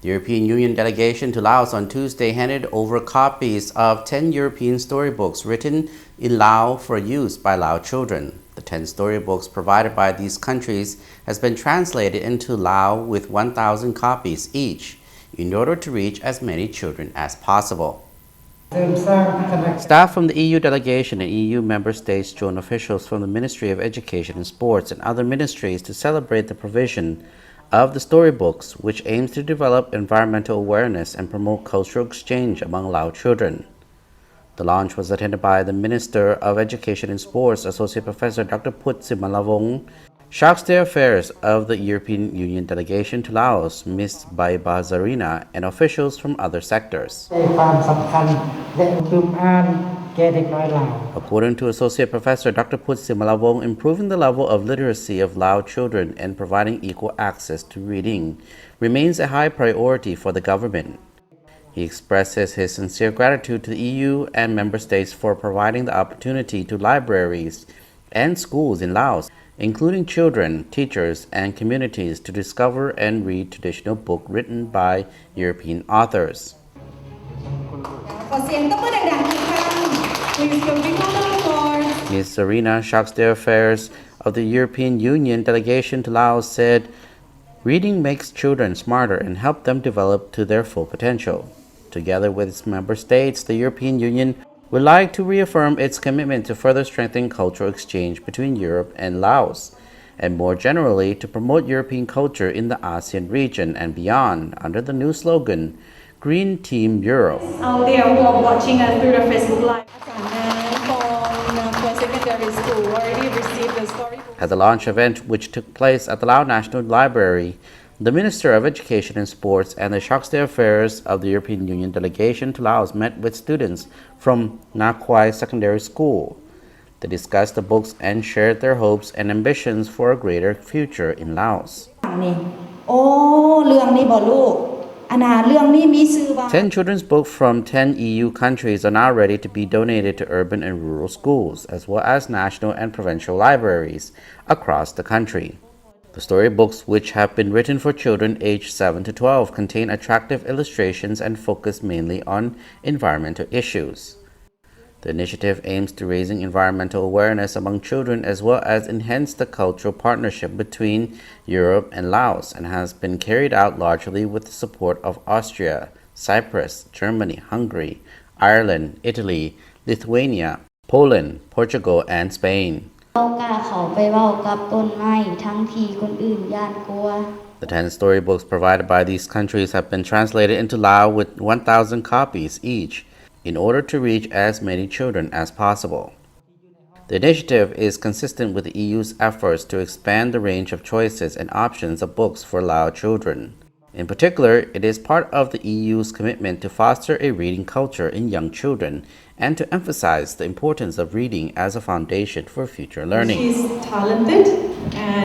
The European Union delegation to Laos on Tuesday handed over copies of 10 European storybooks written in Lao for use by Lao children. The 10 storybooks provided by these countries has been translated into Lao with 1,000 copies each, in order to reach as many children as possible. Staff from the EU delegation and EU member states joined officials from the Ministry of Education and Sports and other ministries to celebrate the provision of the storybooks, which aims to develop environmental awareness and promote cultural exchange among Lao children. The launch was attended by the Minister of Education and Sports, Associate Professor Dr. Put Simalavong, Charge d'Affaires of the European Union delegation to Laos, Ms. Baiba Zarina, and officials from other sectors. According to Associate Professor Dr. Put Simalavong, improving the level of literacy of Lao children and providing equal access to reading remains a high priority for the government. He expresses his sincere gratitude to the EU and member states for providing the opportunity to libraries and schools in Laos, including children, teachers, and communities, to discover and read traditional books written by European authors. Ms. Serena, Charge d'Affaires of the European Union delegation to Laos, said, "Reading makes children smarter and helps them develop to their full potential." Together with its member states, the European Union would like to reaffirm its commitment to further strengthen cultural exchange between Europe and Laos, and more generally to promote European culture in the ASEAN region and beyond under the new slogan, Green Team Europe. Out there who are watching us through the Facebook Live. Secondary school already received the storybook. At the launch event, which took place at the Lao National Library, the Minister of Education and Sports and the Charge d'Affaires of the European Union delegation to Laos met with students from Nakwai Secondary School. They discussed the books and shared their hopes and ambitions for a greater future in Laos. 10 children's books from 10 EU countries are now ready to be donated to urban and rural schools, as well as national and provincial libraries across the country. The storybooks, which have been written for children aged 7 to 12, contain attractive illustrations and focus mainly on environmental issues. The initiative aims to raising environmental awareness among children as well as enhance the cultural partnership between Europe and Laos, and has been carried out largely with the support of Austria, Cyprus, Germany, Hungary, Ireland, Italy, Lithuania, Poland, Portugal, and Spain. The 10 storybooks provided by these countries have been translated into Lao with 1,000 copies each, in order to reach as many children as possible. The initiative is consistent with the EU's efforts to expand the range of choices and options of books for Lao children. In particular, it is part of the EU's commitment to foster a reading culture in young children and to emphasize the importance of reading as a foundation for future learning. She's talented and